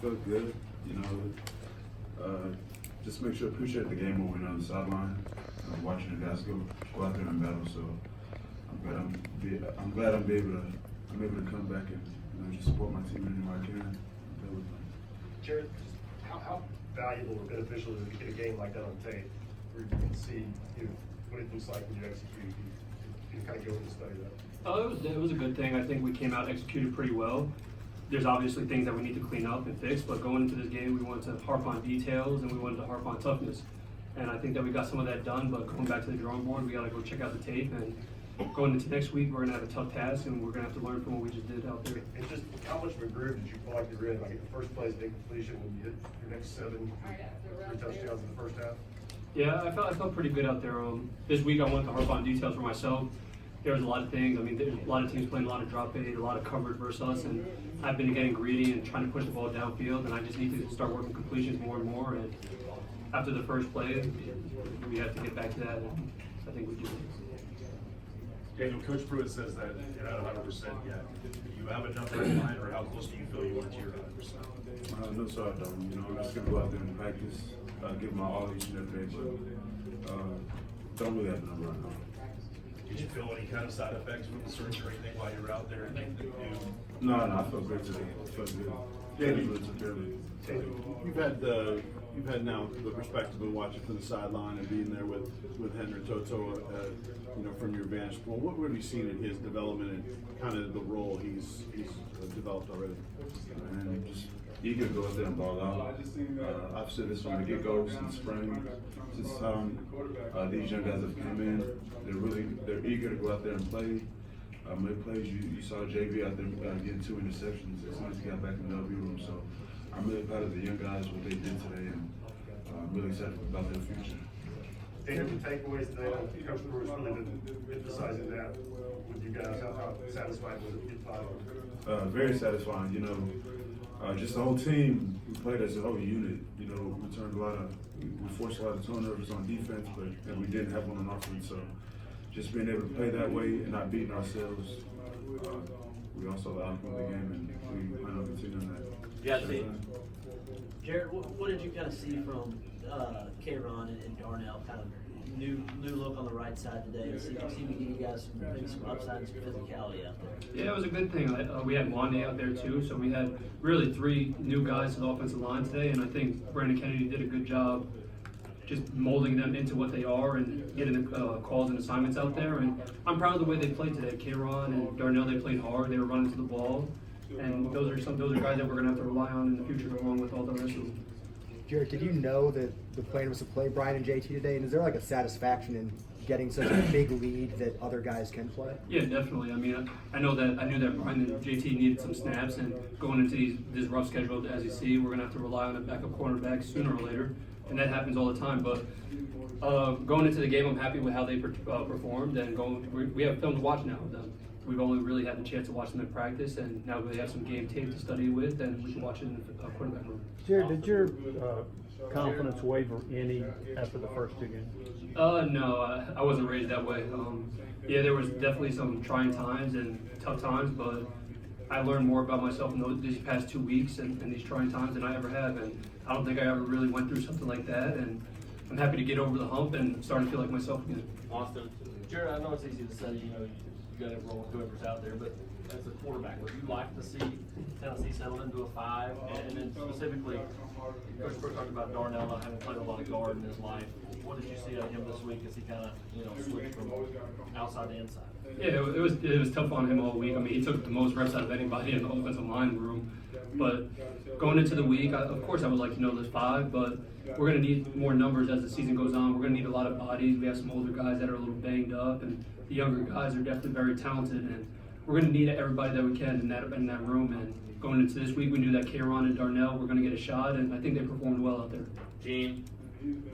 felt good. Just make sure appreciate the game when we're on the sideline, watching the guys go out there and battle. So I'm glad I'm able to come back and just support my team anywhere I can. Jarrett, how valuable or beneficial is it to get a game like that on tape, where you can see what it looks like when you execute? You can kind of go and study that. It was a good thing. I think we came out executed pretty well. There's obviously things that we need to clean up and fix, but going into this game, we wanted to harp on details and we wanted to harp on toughness. And I think that we got some of that done, but going back to the drawing board, we got to go check out the tape. And going into next week, we're going to have a tough task, and we're going to have to learn from what we just did out there. And just how much of a groove did you feel like you were in? Like the first play is big completion, when you hit your next 7, 3 touchdowns in the first half? Yeah, I felt pretty good out there. This week, I wanted to harp on details for myself. There was a lot of things. I mean, there's a lot of teams playing a lot of drop bait, a lot of coverage versus us, and I've been getting greedy and trying to push the ball downfield, and I just need to start working completions more and more. And after the first play, we have to get back to that, and I think we do. Daniel, Coach Pruitt says that you're not 100% yet. Do you have a number in mind, or how close do you feel you are to your 100%? No, sir, I don't. I'm just going to go out there and practice, give my all each and every day, but don't really have a number right now. Did you feel any kind of side effects from the surgery or anything while you were out there? No, I felt great today. I felt good. You've had now the perspective of watching from the sideline and being there with Henry Toto, from your vantage point. What have you seen in his development and kind of the role he's developed already? And just eager to go out there and ball out. I've said this from the get-go since spring, since these young guys have come in. They're eager to go out there and play. Make plays. You saw JV out there getting 2 interceptions as soon as he got back in the W room. So I'm really proud of the young guys, what they did today, and I'm really excited about their future. Daniel, the takeaways today, Coach Pruitt's really been emphasizing that with you guys. How satisfied was it to get 5? Very satisfying. Just the whole team, we played as a whole unit. We forced a lot of turnovers on defense, and we didn't have one on offense. So just being able to play that way and not beating ourselves, we also allowed to win the game, and we plan on continuing that. Yeah, Jarrett, what did you kind of see from K-Ron and Darnell? Kind of new look on the right side today. It seemed to give you guys maybe some upside and some physicality out there. Yeah, it was a good thing. We had Wande out there too, so we had really 3 new guys to the offensive line today, and I think Brandon Kennedy did a good job just molding them into what they are and getting the calls and assignments out there. And I'm proud of the way they played today. K-Ron and Darnell, they played hard. They were running to the ball, and those are guys that we're going to have to rely on in the future, along with all the rest of them. Jarrett, did you know that the plan was to play Brian and JT today? And is there like a satisfaction in getting such a big lead that other guys can play? Yeah, definitely. I mean, I knew that Brian and JT needed some snaps, and going into this rough schedule, as you see, we're going to have to rely on a backup cornerback sooner or later, and that happens all the time. But going into the game, I'm happy with how they performed, and we have film to watch now of them. We've only really had the chance to watch them in practice, and now we have some game tape to study with, and we can watch it in the quarterback room. Jared, did your confidence waver any after the first 2 games? No, I wasn't raised that way. Yeah, there was definitely some trying times and tough times, but I learned more about myself in these past 2 weeks and these trying times than I ever have, and I don't think I ever really went through something like that, and I'm happy to get over the hump and start to feel like myself again. Austin, Jared, I know it's easy to say, you got to roll with whoever's out there, but as a quarterback, would you like to see Tennessee settle into a 5? And then specifically, Coach Pruitt talked about Darnell not having played a lot of guard in his life. What did you see out of him this week as he kind of switched from outside to inside? Yeah, it was tough on him all week. I mean, he took the most reps out of anybody in the offensive line room. But going into the week, of course I would like to know there's 5, but we're going to need more numbers as the season goes on. We're going to need a lot of bodies. We have some older guys that are a little banged up, and the younger guys are definitely very talented, and we're going to need everybody that we can in that room. And going into this week, we knew that K-Ron and Darnell were going to get a shot, and I think they performed well out there. Gene?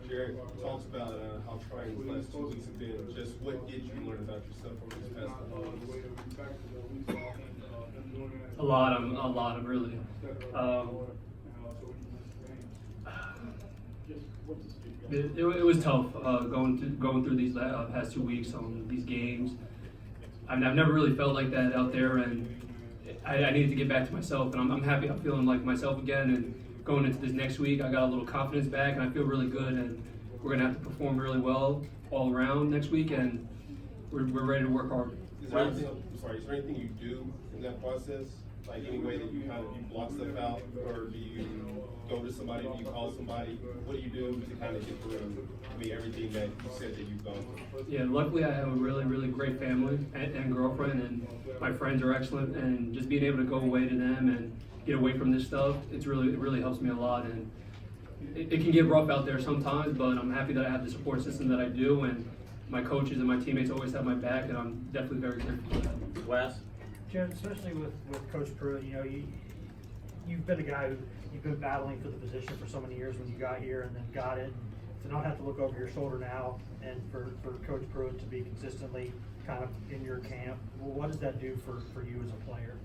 Jarrett talks about how trying the last 2 weeks have been. Just what did you learn about yourself from these past couple months? A lot of really. It was tough going through these past 2 weeks on these games. I mean, I've never really felt like that out there, and I needed to get back to myself, and I'm happy. I'm feeling like myself again, and going into this next week, I got a little confidence back, and I feel really good, and we're gonna have to perform really well all around next week, and we're ready to work hard. Is there anything you do in that process? Like any way that you block stuff out, or do you go to somebody, do you call somebody? What do you do to kind of get through, everything that you said that you've gone through? Yeah, luckily I have a really, really great family and girlfriend, and my friends are excellent, and just being able to go away to them and get away from this stuff, it really helps me a lot, and it can get rough out there sometimes, but I'm happy that I have the support system that I do, and my coaches and my teammates always have my back, and I'm definitely very grateful for that. Wes? Jared, especially with Coach Pruitt, you've been a guy who you've been battling for the position for so many years when you got here and then got it. And to not have to look over your shoulder now, and for Coach Pruitt to be consistently kind of in your camp, well, what does that do for you as a player?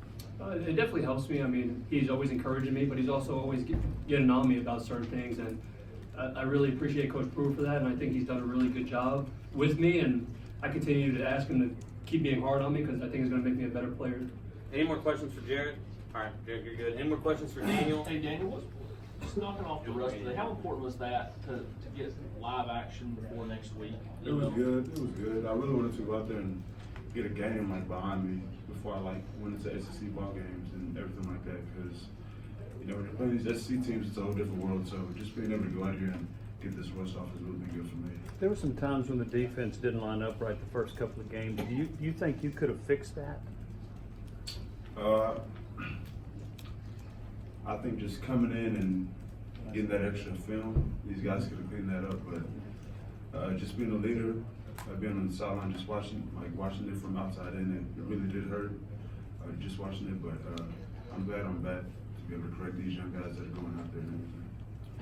It definitely helps me. I mean, he's always encouraging me, but he's also always getting on me about certain things, and I really appreciate Coach Pruitt for that, and I think he's done a really good job with me, and I continue to ask him to keep being hard on me because I think it's going to make me a better player. Any more questions for Jarrett? All right, Jarrett, you're good. Any more questions for Daniel? Hey, Daniel, just knocking off the rush today, how important was that to get live action before next week? It was good. It was good. I really wanted to go out there and get a game behind me before I went into SEC ball games and everything like that, because when you're playing these SEC teams, it's a whole different world. So just being able to go out here and get this rush off has really been good for me. There were some times when the defense didn't line up right the first couple of games. Do you think you could have fixed that? I think just coming in and getting that extra film, these guys could have cleaned that up. But just being a leader, being on the sideline, just watching it from outside in, it really did hurt. Just watching it, but I'm glad I'm back to be able to correct these young guys that are going out there and everything.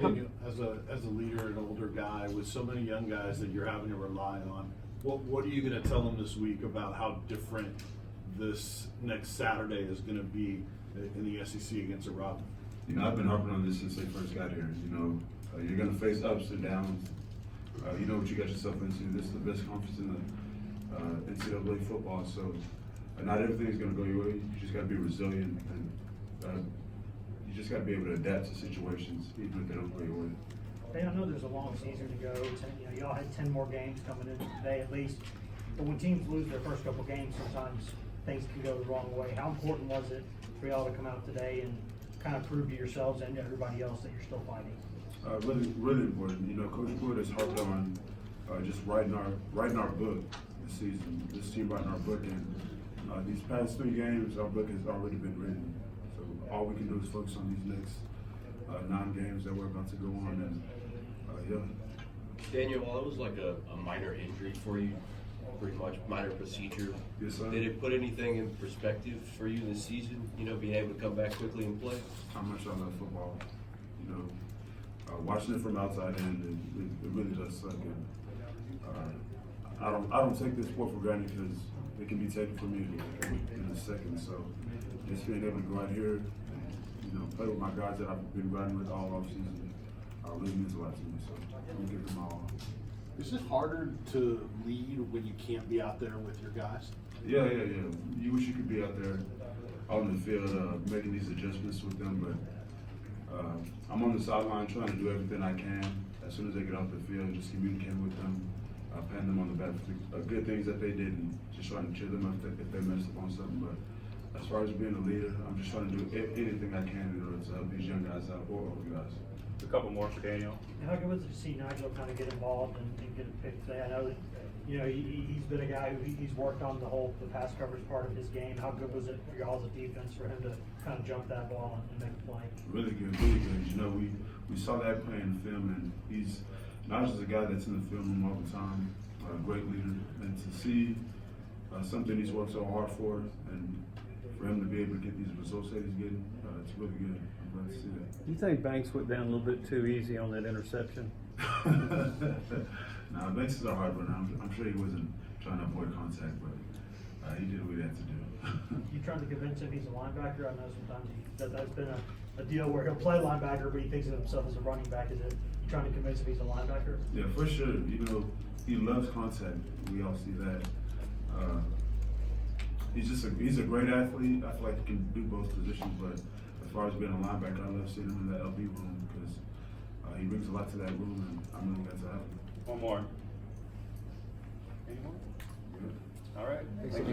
Daniel, as a leader, an older guy with so many young guys that you're having to rely on, what are you going to tell them this week about how different this next Saturday is going to be in the SEC against a rival? I've been harping on this since they first got here. You're going to face ups and downs. You know what you got yourself into. This is the best conference in the NCAA football, so not everything's going to go your way. You just got to be resilient, and you just got to be able to adapt to situations, even if they don't go your way. Hey, I know there's a long season to go. Y'all had 10 more games coming in today at least. But when teams lose their first couple games, sometimes things can go the wrong way. How important was it for y'all to come out today and kind of prove to yourselves and everybody else that you're still fighting? Really, really important. Coach Pruitt has harped on just writing our book this season. This team writing our book, and these past 3 games, our book has already been written. So all we can do is focus on these next 9 games that we're about to go on, and yeah. Daniel, while it was like a minor injury for you, pretty much minor procedure, Yes, sir. did it put anything in perspective for you this season? Being able to come back quickly and play. How much I love football. Watching it from outside in, it really does suck. And I don't take this sport for granted because it can be taken from me in a second. So just being able to go out here and play with my guys that I've been riding with all off season really means a lot to me. So I'm gonna give them my all. Is it harder to lead when you can't be out there with your guys? Yeah. You wish you could be out there on the field making these adjustments with them, but I'm on the sideline trying to do everything I can. As soon as they get off the field, just communicating with them, patting them on the back for the good things that they did, and just trying to cheer them up if they messed up on something. But as far as being a leader, I'm just trying to do anything I can in order to help these young guys out or older guys. A couple more for Daniel. How good was it to see Nigel kind of get involved and get a pick today? I know that he's been a guy who he's worked on the pass coverage part of his game. How good was it for y'all as a defense for him to kind of jump that ball and make a play? Really good, really good. We saw that play in the film, and he's not just a guy that's in the film room all the time. A great leader, and to see something he's worked so hard for, and for him to be able to get these results that he's getting, it's really good. I'm glad to see that. Do you think Banks went down a little bit too easy on that interception? Nah, Banks is a hard runner. I'm sure he wasn't trying to avoid contact, but he did what he had to do. You trying to convince him he's a linebacker? I know sometimes that's been a deal where he'll play linebacker, but he thinks of himself as a running back. Is it you trying to convince him he's a linebacker? Yeah, for sure. He loves contact. We all see that. he's a great athlete. I feel like he can do both positions, but as far as being a linebacker, I love seeing him in the LB room because he brings a lot to that room, and I'm really glad to have him. One more. Any more? All right. Thank you.